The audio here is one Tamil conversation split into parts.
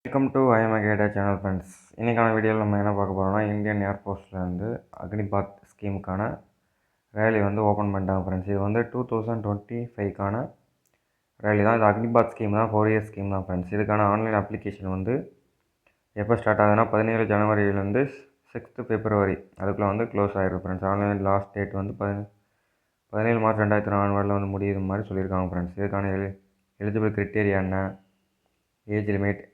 வெல்கம் டு ஐஎம் கைடா சேனல் ஃப்ரெண்ட்ஸ். இன்றைக்கான வீடியோவில் நம்ம என்ன பார்க்க போகிறோம்னா, இந்தியன் ஏர்ஃபோர்ஸ்லேருந்து அக்னிபாத் ஸ்கீமுக்கான ரேலி வந்து ஓப்பன் பண்ணிட்டாங்க ஃப்ரெண்ட்ஸ். இது வந்து 2025க்கான ரேலி தான். இது அக்னிபாத் ஸ்கீம் தான், 4 இயர்ஸ் ஸ்கீம் தான் ஃப்ரெண்ட்ஸ். இதுக்கான ஆன்லைன் அப்ளிகேஷன் வந்து எப்போ ஸ்டார்ட் ஆகுதுன்னா 17 ஜனவரியிலேருந்து 6 பிப்ரவரி அதுக்குள்ளே வந்து க்ளோஸ் ஆகிடும் ஃப்ரெண்ட்ஸ். ஆன்லைன் லாஸ்ட் டேட் வந்து 17 மார்ச் 2024 வந்து முடியுது மாதிரி சொல்லியிருக்காங்க ஃப்ரெண்ட்ஸ். இதுக்கான எலிஜிபிள் கிரிட்டேரியா என்ன, ஏஜ் லிமிட்,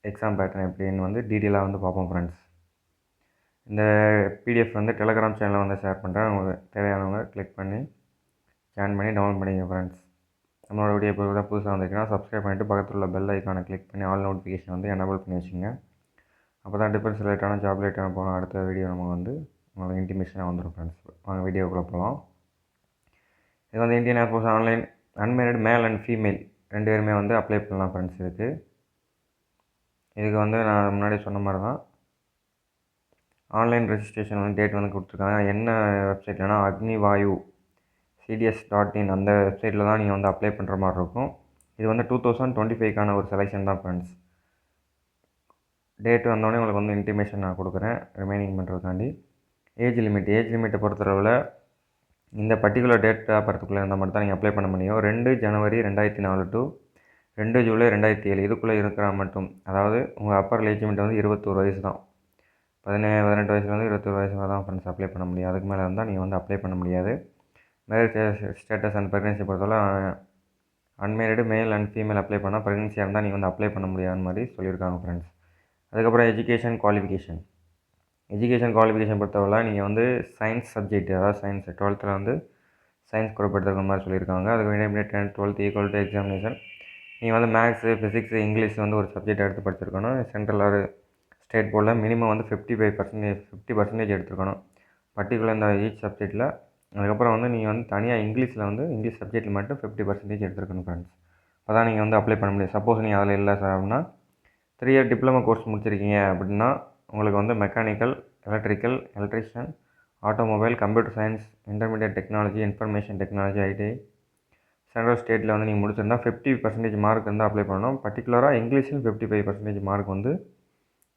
எக்ஸாம் பேட்டர்ன் எப்படின்னு வந்து டீட்டெயிலாக வந்து பார்ப்போம் ஃப்ரெண்ட்ஸ். இந்த பிடிஎஃப் வந்து டெலகிராம் சேனலில் வந்து ஷேர் பண்ணுறேன். உங்களுக்கு தேவையானவங்க கிளிக் பண்ணி ஜாயின் பண்ணி டவுன்லோட் பண்ணிங்க ஃப்ரெண்ட்ஸ். நம்மளோட வீடியோ இப்போ தான் புதுசாக வந்துருக்குன்னா சப்ஸ்கிரைப் பண்ணிவிட்டு பக்கத்தில் உள்ள பெல் ஐக்கானை கிளிக் பண்ணி ஆல் நோட்டிஃபிகேஷன் வந்து எனேபிள் பண்ணி வச்சுங்க. அப்போ தான் டிஃபென்ஸ் ரிலேட்டான ஜாப் ரிலேட்டான போன அடுத்த வீடியோ நம்ம வந்து உங்களுக்கு இன்டிமேஷனாக வந்துடும் ஃப்ரெண்ட்ஸ். வாங்க வீடியோக்குள்ளே போகலாம். இது வந்து Indian air force online unmarried male and female 2 பேருமே வந்து அப்ளை பண்ணலாம் ஃப்ரெண்ட்ஸ். இதுக்கு வந்து நான் முன்னாடி சொன்ன மாதிரி தான் ஆன்லைன் ரெஜிஸ்ட்ரேஷன் வந்து டேட் வந்து கொடுத்துருக்காங்க. என்ன வெப்சைட்லனா அக்னிவாயு cds.in அந்த வெப்சைட்டில் தான் நீங்கள் வந்து அப்ளை பண்ணுற மாதிரி இருக்கும். இது வந்து 2025க்கான ஒரு செலெக்ஷன் தான் ஃப்ரெண்ட்ஸ். டேட் வந்தோடனே உங்களுக்கு வந்து இன்டிமேஷன் நான் கொடுக்குறேன் ரிமைனிங் பண்ணுறதுக்காண்டி. ஏஜ் லிமிட்டை பொறுத்தளவில் இந்த பர்டிகுலர் டேட் ஆகிறதுக்குள்ளே இருந்தால் மட்டும் தான் நீங்கள் அப்ளை பண்ண முடியும். 2 ஜனவரி 2004 டு 2 ஜூலை 2007 இதுக்குள்ளே இருக்கிற மட்டும். அதாவது உங்கள் அப்பர் ஏஜ் லிமிட் வந்து 21 வயசு தான். 18 வயசுலேருந்து 21 வயசு தான் ஃப்ரெண்ட்ஸ் அப்ளை பண்ண முடியும். அதுக்கு மேலே இருந்தால் நீங்கள் வந்து அப்ளை பண்ண முடியாது. மேரேஜ் ஸ்டேட்டஸ் அண்ட் ப்ரெக்னென்சி பொறுத்தவரை unmarried male and female apply பண்ணால் ப்ரெக்னென்சியாக இருந்தால் நீங்கள் வந்து அப்ளை பண்ண முடியாத மாதிரி சொல்லியிருக்காங்க ஃப்ரெண்ட்ஸ். அதுக்கப்புறம் எஜுகேஷன் குவாலிஃபிகேஷன் பொறுத்தவரை நீங்கள் வந்து சயின்ஸ் சப்ஜெக்ட், அதாவது சயின்ஸ் 12th வந்து சயின்ஸ் குரூப் எடுத்துக்கிற மாதிரி சொல்லியிருக்காங்க. அதுக்கு வேண்டிய 10th 12th equal to examination நீங்கள் வந்து மேக்ஸு, ஃபிசிக்ஸு, இங்கிலீஷ் வந்து ஒரு சப்ஜெக்ட் எடுத்து படிச்சிருக்கணும். சென்ட்ரல் ஆர் ஸ்டேட் போர்டில் மினிமம் வந்து 50% எடுத்துருக்கணும் பர்டிகுலர் இந்த ஈச் சப்ஜெக்ட்டில். அதுக்கப்புறம் வந்து நீங்கள் வந்து தனியாக இங்கிலீஷ் சப்ஜெக்ட்டில் மட்டும் 50% எடுத்துருக்கணும் ஃப்ரெண்ட்ஸ். அப்போ தான் நீங்கள் வந்து அப்ளை பண்ண முடியும். சப்போஸ் நீங்கள் அதில் இல்லை சார் அப்படின்னா 3 இயர் டிப்ளமோ கோர்ஸ் முடிச்சிருக்கீங்க அப்படின்னா உங்களுக்கு வந்து mechanical, electrical, electrician, automobile, computer science, intermediate technology, information technology, ITI central ஸ்டேட்டில் வந்து நீங்கள் முடிச்சிருந்தா 50% மார்க் வந்து அப்ளை பண்ணணும். பர்டிகுலராக இங்கிலீஷில் 55% மார்க் வந்து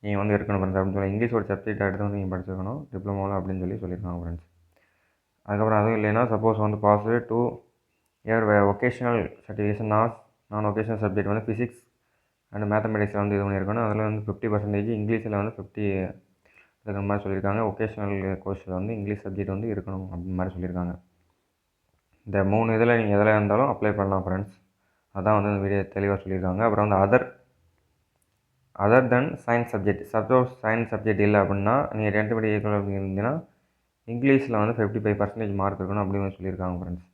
நீங்கள் வந்து இருக்கணும் ஃப்ரெண்ட்ஸ். அப்படின்னு சொல்லி இங்கிலீஷ் ஒரு சப்ஜெக்ட் எடுத்து வந்து நீங்கள் படிச்சிருக்கணும் டிப்ளமோவில் அப்படின்னு சொல்லியிருக்காங்க ஃப்ரெண்ட்ஸ். அதுக்கப்புறம் அதுவும் இல்லைன்னா சப்போஸ் வந்து பாஸ் 2 இயர் ஒகேஷனல் சர்டிஃபிகேஷன் நான் ஒகேஷனல் சப்ஜெக்ட் வந்து ஃபிசிக்ஸ் அண்ட் மேத்தமெட்டிக்ஸில் வந்து இது பண்ணியிருக்கணும். அதில் வந்து 50%, இங்கிலீஷில் வந்து 50 இருக்கிற மாதிரி சொல்லியிருக்காங்க. ஒகேஷனல் கோர்ஸில் வந்து இங்கிலீஷ் சப்ஜெக்ட் வந்து இருக்கணும் அப்படின்னு மாதிரி சொல்லியிருக்காங்க. இந்த 3 இதில் நீங்கள் எதில் இருந்தாலும் அப்ளை பண்ணலாம் ஃப்ரெண்ட்ஸ். அதான் வந்து இந்த வீடியோ தெளிவாக சொல்லியிருக்காங்க. அப்புறம் வந்து other then science subject, suppose science subject இல்லை அப்படின்னா நீங்கள் 2 படி ஈக்குவல் இருந்தீங்கன்னா இங்கிலீஷில் வந்து 55% மார்க் இருக்கணும் அப்படின்னு சொல்லியிருக்காங்க ஃப்ரெண்ட்ஸ்.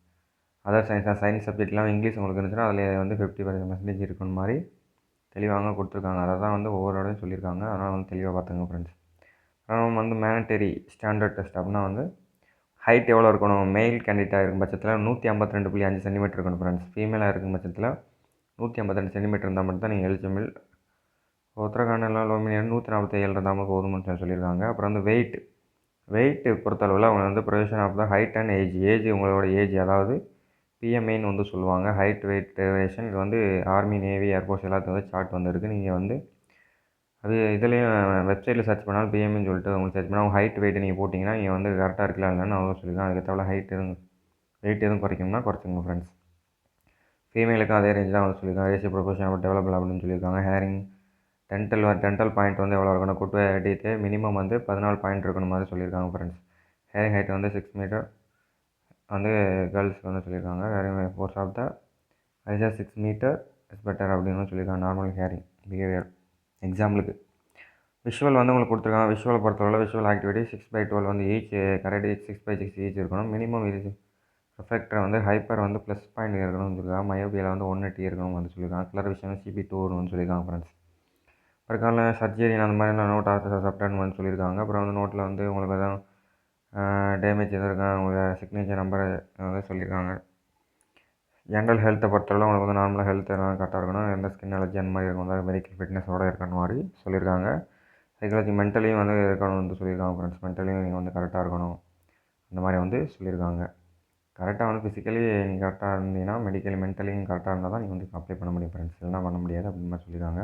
அதர் சயின்ஸ் சப்ஜெக்ட் இல்லாமல் இங்கிலீஷ் உங்களுக்கு இருந்துச்சுன்னா அதில் வந்து 50% இருக்கணும் மாதிரி தெளிவாக கொடுத்துருக்காங்க. அதை தான் வந்து ஒவ்வொரு இடையும் சொல்லியிருக்காங்க. அதனால் வந்து தெளிவாக பார்த்துங்க ஃப்ரெண்ட்ஸ். அப்புறம் வந்து மேண்டட்டரி ஸ்டாண்டர்ட் டெஸ்ட் அப்படின்னா வந்து ஹைட் எவ்வளோ இருக்கணும். மெயில் கேண்டிடேட்டாக இருக்கும் பட்சத்தில் 152.5 சென்டிமீட்டர் இருக்கணும் ஃப்ரெண்ட்ஸ். ஃபீமேலாக இருக்கும் பட்சத்தில் 152 சென்டிமீட்டர் இருந்தால் மட்டும் தான் நீங்கள் எலிஜிபிள். உத்தரகாண்டில் லோமினியன் 147 இருந்தாமல் போதும்னு சொல்லியிருக்காங்க. அப்புறம் வந்து வெயிட்டு பொறுத்தளவில் அவங்க வந்து provision of the height and age உங்களோட ஏஜ், அதாவது பிஎம்ஐன்னு வந்து சொல்லுவாங்க. Height weight variation. இது வந்து ஆர்மி, நேவி, ஏர்ஃபோர்ஸ் எல்லாத்துக்கும் வந்து சார்ட் வந்துருக்கு. நீங்கள் வந்து அது இதுலேயும் வெப்சைட்டில் சர்ச் பண்ணாலும் பிஎம்ஐன்னு சொல்லிட்டு உங்களுக்கு சர்ச் பண்ணால் உங்கள் ஹைட் வெயிட் நீங்கள் போட்டிங்கன்னா நீங்கள் வந்து கரெக்டாக இருக்கலாம் இல்லைன்னு அவங்க சொல்லியிருக்காங்க. அதுக்கு தவிர வெயிட் எதுவும் குறைக்கணும்னா குறைச்சிங்க ஃப்ரெண்ட்ஸ். ஃபீமேலுக்கும் அதே ரேஞ்ச் தான் வந்து சொல்லியிருக்காங்க. ரேஷியோ ப்ரொபோர்ஷன் டெவலபிள் அப்படின்னு சொல்லியிருக்காங்க. ஹேரிங் டென்டல் பாயிண்ட் வந்து எவ்வளோ இருக்கணும். குட் டீத்து மினிமம் வந்து 14 பாயிண்ட் இருக்கணும் மாதிரி சொல்லியிருக்காங்க ஃப்ரெண்ட்ஸ். ஹேரிங் ஹைட் வந்து 6 மீட்டர் வந்து கேர்ள்ஸ் வந்து சொல்லியிருக்காங்க. ஹேரிங் ஃபோர்ஸ் ஆஃப் த ஐசா 6 மீட்டர் இஸ் பெட்டர் அப்படின்னு சொல்லியிருக்காங்க. நார்மல் ஹேரிங் பிஹேவியர் எக்ஸாம்பிளுக்கு. விஷுவல் வந்து உங்களுக்கு கொடுத்துருக்காங்க. விஷுவல் பொறுத்தவரை விஷுவல் ஆக்டிவிட்டி 6/12 வந்து ஈச் கரெக்ட் 6/6 ஈச் இருக்கணும். மினிமம் இது ரிஃப்ளெக்டர் வந்து ஹைப்பர் வந்து +0.5 இருக்கணும்னு சொல்லியிருக்காங்க. மயோபியில் வந்து 180 இருக்கணும் வந்து சொல்லியிருக்காங்க. கலர் விஷயம் CP2 வரும்னு சொல்லியிருக்காங்க ஃப்ரெண்ட்ஸ். பிற்கால சர்ஜரி அந்த மாதிரிலாம் நோட் ஆஃபீஸர் சப்டன் சொல்லியிருக்காங்க. அப்புறம் வந்து நோட்டில் வந்து உங்களுக்கு எதாவது டேமேஜ் எதுவும் இருக்கா உங்கள் சிக்னேச்சர் நம்பர் வந்து சொல்லியிருக்காங்க. ஜென்ரல் ஹெல்த்தை பொறுத்தவரை உங்களுக்கு வந்து நார்மலாக ஹெல்த் எல்லாம் கரெக்டாக இருக்கணும். எந்த ஸ்கின் அலர்ஜி அந்த மாதிரி இருக்கும் மெடிக்கல் ஃபிட்னஸோடு இருக்கணும் மாதிரி சொல்லியிருக்காங்க. சைக்காலஜி மென்டலியும் வந்து இருக்கணும் வந்து சொல்லியிருக்காங்க ஃப்ரெண்ட்ஸ். மென்டலியும் நீங்கள் வந்து கரெக்டாக இருக்கணும் அந்த மாதிரி வந்து சொல்லியிருக்காங்க. கரெக்டாக வந்து ஃபிசிக்கலி நீங்கள் கரெக்டாக இருந்தீங்கன்னா மென்டலியும் கரெக்டாக இருந்தால் தான் நீங்கள் வந்து அப்ளை பண்ண முடியும் ஃப்ரெண்ட்ஸ். இல்லைனா பண்ண முடியாது அப்படின்னு மாதிரி சொல்லியிருக்காங்க.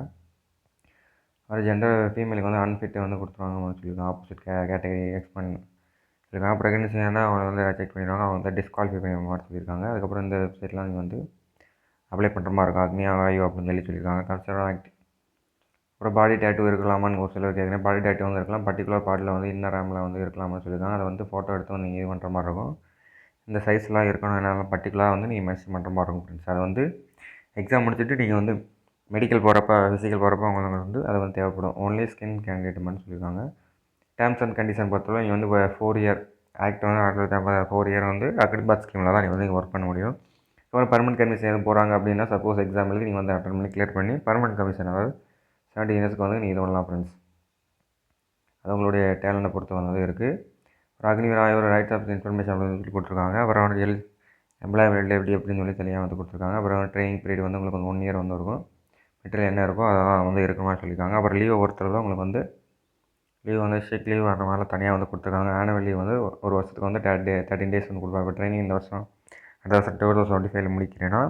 அது ஜெண்டர் ஃபீமேலுக்கு வந்து அன்ஃபிட் வந்து கொடுத்துருவாங்க சொல்லியிருக்காங்க. ஆப்போசிட் கேட்டகரி எக்ஸ்பெண்ட் சொல்லியிருக்காங்க. ப்ரெக்னன்சி ஆனால் அவங்களை வந்து செக் பண்ணிடுவாங்க. அவங்க வந்து டிஸ்குவாலிஃபை பண்ண மாதிரி சொல்லியிருக்காங்க. அதுக்கப்புறம் இந்த வெப்சைட்லாம் நீங்கள் வந்து அப்ளை பண்ணுற மாதிரி இருக்கும். அக்னியா வாயு அப்படின்னு சொல்லி சொல்லியிருக்காங்க. Concern act. அப்புறம் பாடி டேட்டூ இருக்கலாமான்னு ஒரு சிலர் கேட்குறேன். பாடி டேட்டூ வந்து இருக்கலாம். பர்டிகுலர் பார்ட்டில் வந்து இன்னர் ஆமில் வந்து இருக்கலாமான்னு சொல்லியிருக்காங்க. அதை வந்து ஃபோட்டோ எடுத்து வந்து நீங்கள் இது பண்ணுற மாதிரி இருக்கும். இந்த சைஸ்லாம் இருக்கணும் என்னால் பர்டிகுலராக வந்து நீங்கள் மென்ஷன் பண்ணுற மாதிரி இருக்கும் ஃப்ரெண்ட்ஸ். அதை வந்து எக்ஸாம் முடிச்சுட்டு நீங்கள் வந்து மெடிக்கல் போகிறப்ப ஃபிசிக்கல் போகிறப்ப உங்களுக்கு வந்து அது வந்து தேவைப்படும். ஓன்லி ஸ்கின் கேண்டிடேட் மாதிரி சொல்லியிருக்காங்க. டேர்ம்ஸ் அண்ட் கண்டிஷன் பொறுத்தவரை நீங்கள் வந்து 4 இயர் ஆக்ட் வந்து 4 இயர் வந்து அக்ரிபாத் ஸ்கீமில் தான் நீங்கள் வந்து ஒர்க் பண்ண முடியும். அப்புறம் பர்மனெண்ட் கமிஷன் எதுவும் போகிறாங்க அப்படின்னா சப்போஸ் எக்ஸாம் எழுதி நீங்கள் வந்து அட்டன் பண்ணி கிளியர் பண்ணி பர்மனெண்ட் கமிஷன் அதாவது 70 இயர்ஸ்க்கு வந்து நீங்கள் இது பண்ணலாம் ஃப்ரெண்ட்ஸ். அது உங்களுடைய டேலண்ட்டை பொறுத்து வந்து இருக்குது. ஒரு அக்னிவீர் ஒரு ரைட் ஆஃப் இன்ஃபர்மேஷன் அப்படின்னு சொல்லி கொடுத்துருக்காங்க. அப்புறம் வந்து எம்ப்ளாயபிலிட்டி அப்படின்னு சொல்லி தனியாக வந்து கொடுத்துருக்காங்க. அப்புறம் ட்ரைனிங் பீரியட் வந்து உங்களுக்கு 1 இயர் வந்து இருக்கும். மெட்டீரியல் என்ன இருக்கோ அதெல்லாம் வந்து இருக்கிற மாதிரி சொல்லியிருக்காங்க. அப்புறம் லீவை பொறுத்தவரை உங்களுக்கு வந்து லீவ் வந்து ஷிக் லீவ் அந்த மாதிரிலாம் தனியாக வந்து கொடுத்துருக்காங்க. ஆனுவல் லீவ் வந்து ஒரு வருஷத்துக்கு வந்து 13 டேஸ் வந்து கொடுப்பாங்க. இப்போ ட்ரைனிங் இந்த வருஷம் அடுத்த வருஷம் 2025 முடிக்கிறேன்னா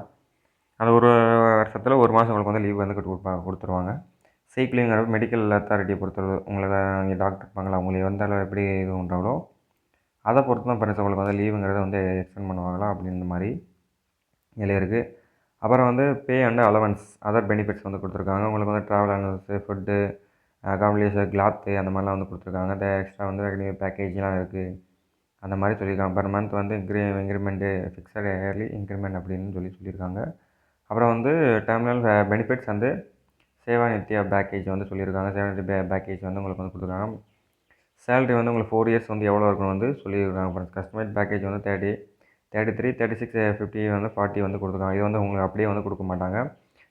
அது ஒரு வருஷத்தில் ஒரு மாதம் உங்களுக்கு வந்து லீவ் வந்து கொடுத்துருவாங்க. சீக் லீவுங்கிறது மெடிக்கல் அத்தாரிட்டியை பொறுத்தவரை உங்களுக்கு நீங்கள் டாக்டர் இருப்பாங்களா உங்களுக்கு வந்தாலும் எப்படி இது பண்ணுறாங்களோ அதை பொறுத்து தான் ஃப்ரெண்ட்ஸ் உங்களுக்கு வந்து லீவுங்கிறத வந்து எக்ஸ்டெண்ட் பண்ணுவாங்களா அப்படின்ற மாதிரி இதில் இருக்குது. அப்புறம் வந்து pay and allowance other benefits வந்து கொடுத்துருக்காங்க. உங்களுக்கு வந்து travel allowance food accommodation cloth அந்த மாதிரிலாம் வந்து கொடுத்துருக்காங்க. எக்ஸ்ட்ரா வந்து பேக்கேஜ்லாம் இருக்குது அந்த மாதிரி சொல்லியிருக்காங்க. பர் மந்த் வந்து இன்க்ரிமெண்ட்டு ஃபிக்ஸட் இயர்லி இன்க்ரிமெண்ட் அப்படின்னு சொல்லியிருக்காங்க. அப்புறம் வந்து டெர்மினல் பெனிஃபிட்ஸ் வந்து சேவா நித்யா பேக்கேஜ் வந்து சொல்லியிருக்காங்க. சேவா நித்யா பேக்கேஜ் வந்து உங்களுக்கு வந்து கொடுத்துருக்காங்க. சேலரி வந்து உங்களுக்கு 4 இயர்ஸ் வந்து எவ்வளோ இருக்குன்னு வந்து சொல்லியிருக்காங்க ஃப்ரெண்ட்ஸ். கஸ்டமைஸ் பேக்கேஜ் வந்து 30, 33, 36, 50 வந்து 40 வந்து கொடுத்துருக்காங்க. இது வந்து உங்களுக்கு அப்படியே வந்து கொடுக்க மாட்டாங்க.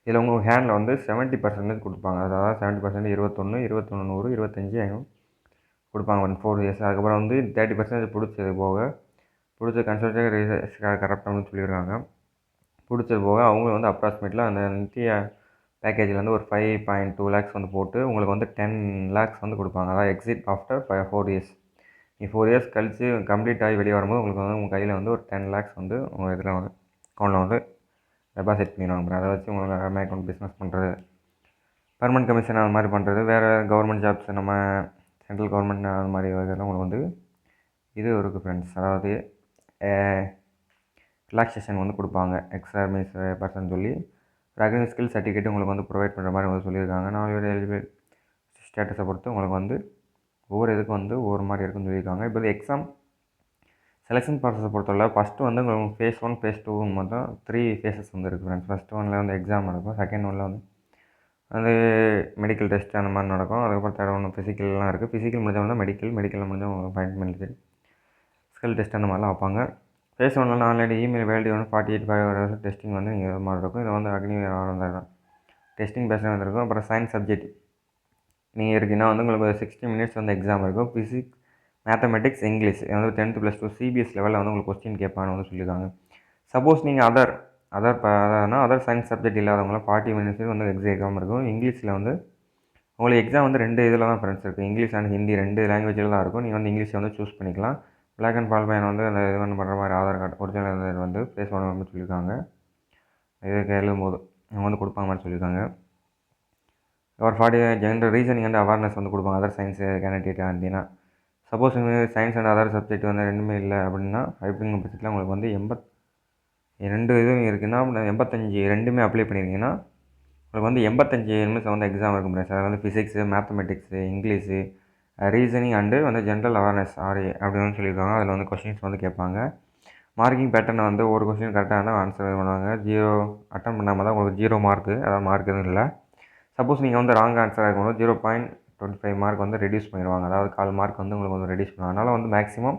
இதில் உங்கள் ஹேண்டில் வந்து 70% கொடுப்பாங்க. அதாவது 70% 21, 21, 100, 25, 500 கொடுப்பாங்க 4 இயர்ஸ். அதுக்கப்புறம் வந்து 30% பிடிச்சது போக பிடிச்ச கன்சல்டேட் கரெக்டாக சொல்லியிருக்காங்க. பிடிச்சது போக அவங்க வந்து அப்ராக்சிமேட்டில் அந்த நித்திய பேக்கேஜில் வந்து ஒரு 5.2 லேக்ஸ் வந்து போட்டு உங்களுக்கு வந்து 10 லேக்ஸ் வந்து கொடுப்பாங்க. அதாவது எக்ஸிட் ஆஃப்டர் 4 இயர்ஸ். நீ 4 இயர்ஸ் கழித்து கம்ப்ளீட் ஆகி வெளியே வரும்போது உங்களுக்கு வந்து உங்கள் கையில் வந்து ஒரு 10 லேக்ஸ் வந்து உங்கள் இதில் வந்து அக்கௌண்ட்டில் வந்து டெபாசிட் பண்ணிடுவாங்க. அதை வச்சு உங்களுக்கு அக்கௌண்ட் பிஸ்னஸ் பண்ணுறது பர்மனெண்ட் கமிஷன் அந்த மாதிரி பண்ணுறது வேறு கவர்மெண்ட் ஜாப்ஸ் நம்ம சென்ட்ரல் கவர்மெண்ட் அந்த மாதிரி இதெல்லாம் உங்களுக்கு வந்து இது இருக்குது ஃப்ரெண்ட்ஸ். அதாவது ரிலாக்ஸேஷன் வந்து கொடுப்பாங்க எக்ஸாமிஸ் பர்சன் சொல்லி ரெகனைஸ் ஸ்கில் சர்டிஃபிகேட் உங்களுக்கு வந்து ப்ரொவைட் பண்ணுற மாதிரி வந்து சொல்லியிருக்காங்க. நாளையோட எலிஜிபிள் ஸ்டேட்டஸை பொறுத்து உங்களுக்கு வந்து ஒவ்வொரு இதுக்கும் வந்து ஒவ்வொரு மாதிரி இருக்குன்னு சொல்லியிருக்காங்க. இப்போ எக்ஸாம் செலெக்ஷன் ப்ராசஸை பொறுத்தவரை ஃபஸ்ட்டு வந்து உங்களுக்கு ஃபேஸ் 1 ஃபேஸ் 2 மொத்தம் 3 ஃபேஸஸ் வந்து இருக்குது ஃப்ரெண்ட்ஸ். ஃபஸ்ட்டு ஒன்றில் வந்து எக்ஸாம் நடக்கும். செகண்ட் ஒன்றில் வந்து அது மெடிக்கல் டெஸ்ட் அந்த மாதிரி நடக்கும். அதுக்கப்புறம் தேர்ட் ஒன்று ஃபிசிக்கல்லாம் இருக்குது. ஃபிசிக்கல் முடிஞ்சவங்க மெடிக்கலில் முடிஞ்சவங்க அப்பாயின்மெண்ட் ஸ்கில் டெஸ்ட் அந்த மாதிரிலாம் வைப்பாங்க. ஃபேஸ் 1 ஆன்லைன் இமெயில் வேல்யூ வந்து 48 டெஸ்டிங் வந்து நீங்கள் இது மாதிரி இருக்கும். இதை வந்து அக்னி தான் டெஸ்டிங் பேஸில் வந்துருக்கும். அப்புறம் சயின்ஸ் சப்ஜெக்ட் நீங்கள் இருக்குன்னா வந்து உங்களுக்கு 60 மினிட்ஸ் வந்து எக்ஸாம் இருக்கும். ஃபிசிக்ஸ் மேத்தமெட்டிக்ஸ் இங்கிலீஷ் வந்து 10th + 2 சிபிஎஸ் லெவலில் வந்து உங்களுக்கு கொஸ்டின் கேட்பான்னு வந்து சொல்லியிருக்காங்க. சப்போஸ் நீங்கள் அதர் சயின்ஸ் சப்ஜெக்ட் இல்லாதவங்களாம் 40 மினிட்ஸ் வந்து எக்ஸாம் இருக்கும். இங்கிலீஷில் வந்து உங்களுக்கு எக்ஸாம் வந்து 2 இதில் தான் ஃப்ரெண்ட்ஸ் இருக்குது. இங்கிலீஷ் அண்ட் ஹிந்தி 2 லாங்குவேஜில் தான் இருக்கும். நீங்கள் வந்து இங்கிலீஷை வந்து சூஸ் பண்ணிக்கலாம். பிளாக் அண்ட் பால் பையன் வந்து அந்த இது வந்து பண்ணுற மாதிரி ஆதார் கார்டு ஒரிஜினல் வந்து ஃபேஸ் 1 வந்து சொல்லியிருக்காங்க. இதுக்கு எழுதும்போது அவங்க வந்து கொடுப்பாங்க மாதிரி சொல்லியிருக்காங்க. ஒரு 40 ஜென்ரல் ரீசனிங் அண்ட் அவேர்னஸ் வந்து கொடுப்பாங்க அதர் சயின்ஸ் கேண்டிடேட் அப்படின்னா. Suppose science and other subject வந்து ரெண்டுமே இல்லை அப்படின்னா அப்படிங்கிற பட்சத்தில் உங்களுக்கு வந்து 2 இதுவும் இருக்குன்னா 85 ரெண்டுமே அப்ளை பண்ணியிருக்கீங்கன்னா உங்களுக்கு வந்து 85 நிமிஷம் வந்து எக்ஸாம் இருக்கும் ஃப்ரெண்ட்ஸ். அதில் வந்து physics mathematics English reasoning and வந்து ஜென்ரல் அவேர்னஸ் ஆர்ஏ அப்படின்னு சொல்லியிருக்காங்க. அதில் வந்து கொஸ்டின்ஸ் வந்து கேட்பாங்க. மார்க்கிங் பேட்டர்னை வந்து ஒரு கொஸ்டின் கரெக்டாக இருந்தால் ஆன்சர் பண்ணுவாங்க. 0 அட்டன் பண்ணாமல் தான் உங்களுக்கு 0 மார்க்கு. அதாவது மார்க் எதுவும் இல்லை. சப்போஸ் நீங்கள் வந்து ராங் ஆன்சராக இருக்கும்போது 0.25 மார்க் வந்து ரெடியூஸ் பண்ணிடுவாங்க. அதாவது 1/4 மார்க் வந்து உங்களுக்கு வந்து ரெடியூஸ் பண்ணுவாங்க. அதனால் வந்து மேக்ஸிமம்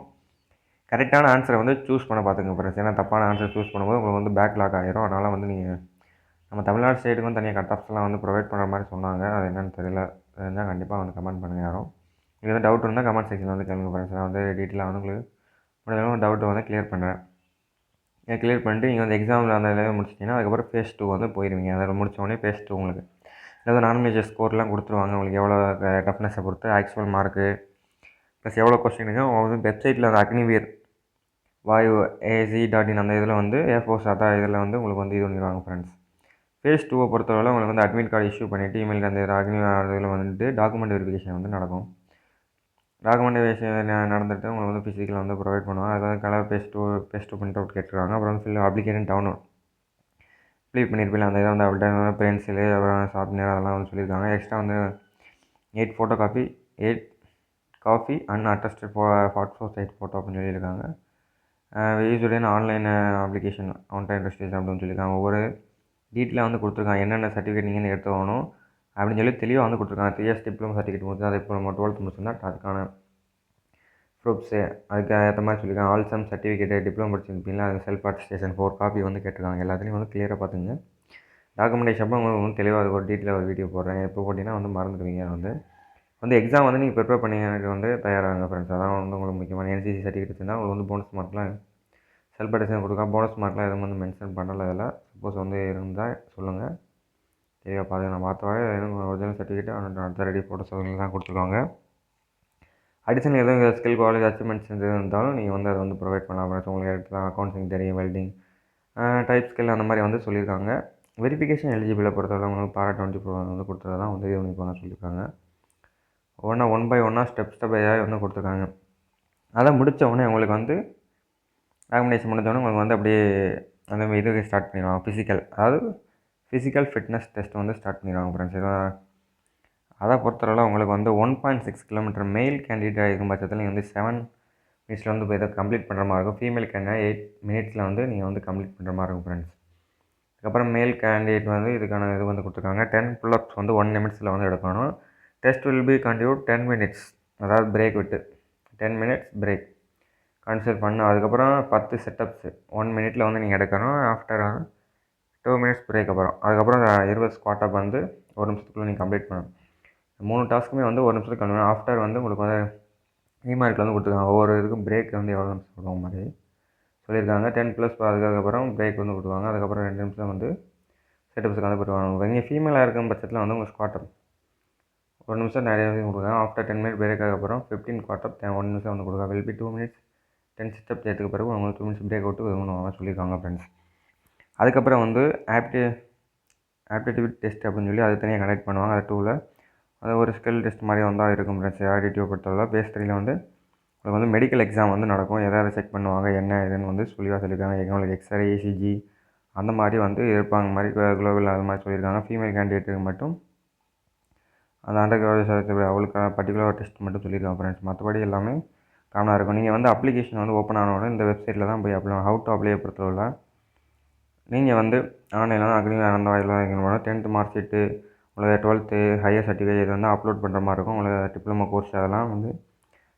கரெக்டான ஆன்சரை வந்து சூஸ் பண்ண பார்த்துங்க ஃப்ரெண்ட்ஸ். ஏன்னா தப்பான ஆன்சர் சூஸ் பண்ணும்போது உங்களுக்கு வந்து பேக்லாக் ஆகிரும். அதனால் வந்து நீங்கள் நம்ம தமிழ்நாடு ஸ்டேட்டுக்கு வந்து தனியாக கட் ஆஃப்ஸ்லாம் வந்து ப்ரொவைட் பண்ணுற மாதிரி சொன்னாங்க. அது என்னென்னு தெரியல. தெரிஞ்சால் கண்டிப்பாக வந்து கமெண்ட் பண்ணுங்கள் யாரும். உங்களுக்கு வந்து டவுட் இருந்தால் கமெண்ட் செக்ஷனில் வந்து கேளுங்க ஃப்ரெண்ட்ஸ். நான் வந்து டீட்டெயிலாக வந்து உங்களுக்கு முடிஞ்சளவு டவுட்டை வந்து கிளியர் பண்ணுறேன். கிளியர் பண்ணிட்டு நீங்கள் வந்து எக்ஸாமில் அந்த லெவல் முடிச்சிட்டிங்கன்னா அதுக்கப்புறம் ஃபேஸ் 2 வந்து போயிடுவீங்க. அதில் முடித்தோடனே ஃபேஸ் 2 உங்களுக்கு ஏதாவது நான்மேஜர் ஸ்கோர்லாம் கொடுத்துருவாங்க. உங்களுக்கு எவ்வளோ டஃப்னஸை பொறுத்து ஆக்சுவல் மார்க்கு ப்ளஸ் எவ்வளோ கொஸ்டினுக்கு அவங்க வந்து வெப்சைட்டில் அந்த அக்னிவீர் வாயு AC.in அந்த இதில் வந்து ஏர்ஃபோர்ஸ் அதான் இதில் வந்து உங்களுக்கு வந்து இது பண்ணிடுவாங்க ஃப்ரெண்ட்ஸ். ஃபேஸ் 2 பொறுத்தவரை உங்களுக்கு வந்து அட்மிட் கார்டு இஷ்யூ பண்ணிவிட்டு இமெயிலுக்கு அந்த அதில் வந்துட்டு டாக்குமெண்ட் வெரிஃபிகேஷன் வந்து நடக்கும். டாக்குமெண்ட் வெரிஃபிகேஷன் நடந்துட்டு உங்களுக்கு வந்து ஃபிசிக்கல் வந்து ப்ரொவைட் பண்ணுவாங்க. அதாவது கலர் பேஸ்ட் பிரிண்ட் அவுட் கேட்டுருக்காங்க. அப்புறம் வந்து அப்ளிகேஷன் டவுன்லோட் ஃபில் பண்ணியிருப்பீங்க. அந்த இதை வந்து அப்படியே பென்சிலு அப்புறம் ஷார்ப்னர் அதெல்லாம் வந்து சொல்லியிருக்காங்க. எக்ஸ்ட்ரா வந்து 8 photo copy 8 copy unattested photo side photo அப்படின்னு சொல்லியிருக்காங்க. Usually online application on time registration அப்படின்னு சொல்லியிருக்காங்க. ஒவ்வொரு டீட்டெயிலாக வந்து கொடுத்துருக்காங்க. என்னென்ன சர்டிஃபிகேட் நீங்கள் எடுத்து வரணும் அப்படின்னு சொல்லி தெளிவாக வந்து கொடுத்துருக்காங்க. 3 இயர்ஸ் டிப்ளமோ சர்டிஃபிகேட் முடிச்சு அது இப்போ நம்ம 12th முடிச்சிருந்தா அதுக்கான ப்ரூஃப்ஸு அதுக்கு ஏற்ற மாதிரி சொல்லியிருக்காங்க. ஆல் சம் சர்டிஃபிகேட்டு டிப்ளமோ படிச்சிருப்பீங்களா அது செல்ஃப் அட்டஸ்டேஷன் 4 காப்பி வந்து கேட்டிருக்காங்க. எல்லாத்துலேயும் வந்து கிளியராக பார்த்துங்க. டாக்குமெண்டேஷன் அப்போ உங்களுக்கு வந்து தெளிவாக அதுக்கு ஒரு டீட்டெயிலாக ஒரு வீடியோ போடுறேன். எப்போ போட்டிங்கன்னா வந்து மறந்துடுவீங்க. வந்து எக்ஸாம் வந்து நீங்கள் ப்ரிப்பேர் பண்ணிங்க வந்து தயாராகுங்க ஃப்ரெண்ட்ஸ். அதான் வந்து உங்களுக்கு முக்கியமான NCC சர்டிஃபிகேட் இருந்தால் உங்களுக்கு வந்து போனஸ் மார்க்லாம் செல்ஃப் அட்டஸ்டேஷன் கொடுக்கலாம். போனஸ் மார்க்லாம் எதுவும் வந்து மென்ஷன் பண்ணலை இதில். சப்போஸ் வந்து இருந்தால் சொல்லுங்கள். தெளிவாக பார்த்து நான் பார்த்த வரை ஒரிஜினல் சர்டிஃபிகேட் அடுத்த ரெடி ஃபோட்டோஸ் தான் கொடுத்துருக்காங்க. அடிஷனல் எதுவும் ஸ்கில் காலேஜ் அச்சீவ்மெண்ட்ஸ் எது இருந்தாலும் நீங்கள் வந்து அதை வந்து ப்ரொவைட் பண்ணலாம். அப்புறம் உங்களுக்கு எடுத்துலாம் அக்கௌண்ட்ஸிங் தெரியும், வெல்டிங் டைப் ஸ்கில் அந்த மாதிரி வந்து சொல்லியிருக்காங்க. வெரிஃபிகேஷன் எலிஜிபிளை பொறுத்தவரை உங்களுக்கு பாரா 24 வந்து கொடுத்தது தான் வந்து இது பண்ணிப்பாங்க சொல்லியிருக்காங்க. ஒன் பை ஒன்னாக ஸ்டெப் பையாக வந்து கொடுத்துருக்காங்க. அதை முடித்த உடனே உங்களுக்கு வந்து டாக்குமெண்டேஷன் முடிஞ்சோடனே உங்களுக்கு வந்து அப்படியே அந்த இது ஸ்டார்ட் பண்ணிடுவாங்க. ஃபிசிக்கல் ஃபிட்னஸ் டெஸ்ட் வந்து ஸ்டார்ட் பண்ணிடுவாங்க ஃப்ரெண்ட்ஸ். அதை பொறுத்தவரை உங்களுக்கு வந்து 1.6 கிலோமீட்டர் மெயில் கேண்டிடேட் இருக்கும் பட்சத்தில் நீங்கள் வந்து 7 மினிட்ஸில் வந்து இப்போ இதை கம்ப்ளீட் பண்ணுற மாதிரி இருக்கும். ஃபீமேல் கேண்டிடேட் 8 மினிட்ஸில் வந்து நீங்கள் வந்து கம்ப்ளீட் பண்ணுற மாதிரி இருக்கும் ஃப்ரெண்ட்ஸ். அதுக்கப்புறம் மேல் கேண்டிடேட் வந்து இதுக்கான இது வந்து கொடுத்துருக்காங்க. 10 புல்லப்ஸ் வந்து 1 நிமிட்ஸில் வந்து எடுக்கணும். Test will be continued 10 minutes, அதாவது பிரேக் விட்டு 10 மினிட்ஸ் பிரேக் கன்சிடர் பண்ணு. அதுக்கப்புறம் 10 செட்டப்ஸு 1 மினிட்டில் வந்து நீங்கள் எடுக்கணும். ஆஃப்டர் 2 மினிட்ஸ் பிரேக் அதுக்கப்புறம் 20 ஸ்குவாட் வந்து 1 நிமிஷத்துக்குள்ளே நீங்கள் கம்ப்ளீட் பண்ணணும். 3 டாஸ்க்குமே வந்து 1 நிமிஷத்துக்கு கம்ப்ளீட். ஆஃப்டர் வந்து உங்களுக்கு வந்து ரீமார்க்கில் வந்து கொடுத்துருக்காங்க. ஒவ்வொரு இதுக்கும் பிரேக் வந்து எவ்வளோ நிமிஷம் கொடுக்கும் மாதிரி சொல்லியிருக்காங்க. 10+ அதுக்கப்புறம் பிரேக் வந்து கொடுத்துருவாங்க. அதுக்கப்புறம் 2 நிமிஷம் வந்து செட்டப்ஸுக்கு வந்து போட்டுருவாங்க. நீங்கள் ஃபீமேலாக இருக்கும் பட்சத்தில் வந்து உங்கள் ஸ்குவாட் 1 நிமிஷம் நிறைய கொடுக்குறாங்க. ஆஃப்டர் 10 மினிட் பிரேக் அதுக்கப்புறம் 15 ஸ்குவாட் 1 நிமிஷம் வந்து கொடுக்குறாங்க. வில் பி 2 மினிட்ஸ் 10 ஸ்டெப் ஏற்றுக்கு பிறகு உங்களுக்கு 2 மினிட்ஸ் பிரேக் அவுட்டு பண்ணுவாங்க சொல்லியிருக்காங்க ஃப்ரெண்ட்ஸ். அதுக்கப்புறம் வந்து ஆப்டிடியூட் டெஸ்ட் அப்படின்னு சொல்லி அது தனியாக கனெக்ட் பண்ணுவாங்க. அது 2ல் அது ஒரு ஸ்கில் டெஸ்ட் மாதிரி வந்தால் இருக்கும் ஃப்ரெண்ட்ஸ். ஆப்டிடியூட் பொறுத்தவரை பேஸ் 3ல் வந்து உங்களுக்கு வந்து மெடிக்கல் எக்ஸாம் வந்து நடக்கும். எதாவது செக் பண்ணுவாங்க என்ன இதுன்னு வந்து சொல்லியிருக்காங்க. உங்களுக்கு எக்ஸ்ரே ECG அந்த மாதிரி வந்து இருப்பாங்க மாதிரி குளோபல் அது மாதிரி சொல்லியிருக்காங்க. ஃபீமேல் கேண்டிடேட்டுக்கு மட்டும் அந்த அண்டர் கிராஜுவேட் அவளுக்கான பர்டிகுலர் டெஸ்ட் மட்டும் சொல்லியிருக்காங்க ஃப்ரெண்ட்ஸ். மற்றபடி எல்லாமே காமனாக இருக்கும். நீங்கள் வந்து அப்ளிகேஷன் வந்து ஓப்பன் ஆனோடனே இந்த வெப்சைட்டில் தான் போய் அப்ளை ஹவு டு அப்ளை பொறுத்தவரை நீங்கள் வந்து ஆன்லைனில் தான் அக்ரி அந்த வாயிலாம் 10th மார்க் ஷீட்டு உங்களுக்கு 12th ஹையர் சர்டிஃபிகேட் இது வந்து அப்லோட் பண்ணுற மாதிரி இருக்கும். உங்களுக்கு டிப்ளமோ கோர்ஸ் அதெல்லாம் வந்து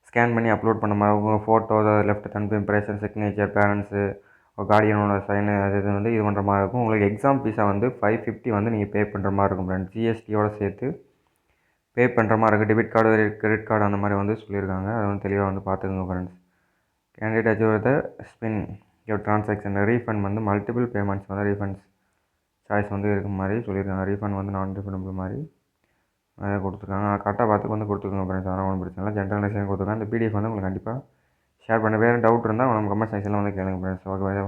ஸ்கேன் பண்ணி அப்லோட் பண்ண மாதிரி இருக்கும். ஃபோட்டோ லெஃப்ட் தம்பு இம்ப்ரெஷன் சிக்னேச்சர் பேரண்ட்ஸு கார்டியனோட சைனு அது இது வந்து இது பண்ணுற மாதிரி இருக்கும். உங்களுக்கு எக்ஸாம் ஃபீஸாக வந்து 550 வந்து நீங்கள் பே பண்ணுற மாதிரி இருக்கும் ஃப்ரெண்ட்ஸ். GSTயோடு சேர்த்து பே பண்ணுற மாதிரி இருக்குது. டெபிட் கார்டு கிரெடிட் கார்டு அந்த மாதிரி வந்து சொல்லியிருக்காங்க. அதை வந்து தெளிவாக வந்து பார்த்துக்கோங்க friends. Candidate achieve spin transaction refund வந்து மல்டிபிள் பேமெண்ட்ஸ் வந்து ரீஃபண்ட்ஸ் சாய்ஸ் வந்து இருக்க மாதிரி சொல்லியிருக்காங்க. ரீஃபண்ட் வந்து நான் ரீஃபண்டபிள் மாதிரி நிறையா கொடுத்துருக்காங்க. கரெக்டாக பார்த்து வந்து கொடுத்துருங்க ஃப்ரெண்ட்ஸ். அதெல்லாம் ஒன்றும் பிரச்சனை இல்லை. ஜென்ரலைசேஷன் கொடுத்துருக்காங்க. இந்த PDF வந்து உங்களுக்கு கண்டிப்பாக ஷேர் பண்ண வேறு டவுட் இருந்தால் நம்ம கமெண்ட் செக்ஷனில் வந்து கேளுங்க ஃப்ரெண்ட்ஸ். ஓகே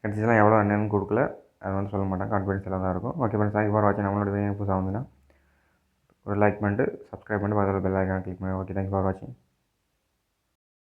கடைசிலாம் எவ்வளோ என்னன்னு கொடுக்கல அது வந்து சொல்ல மாட்டாங்க. கான்ஃபிடென்ஷியலாக தான் இருக்கும். ஓகே ஃப்ரெண்ட்ஸ், தேங்க்யூ ஃபார் வாட்சிங். நம்மளோட வீடியோ புதுசாக வந்துன்னா ஒரு லைக் பண்ணிட்டு சப்ஸ்கிரைப் பண்ணிட்டு பக்கத்தில் பெல் ஐக்கான் கிளிக் பண்ணி. ஓகே, தேங்க்யூ ஃபார் வாட்சிங்.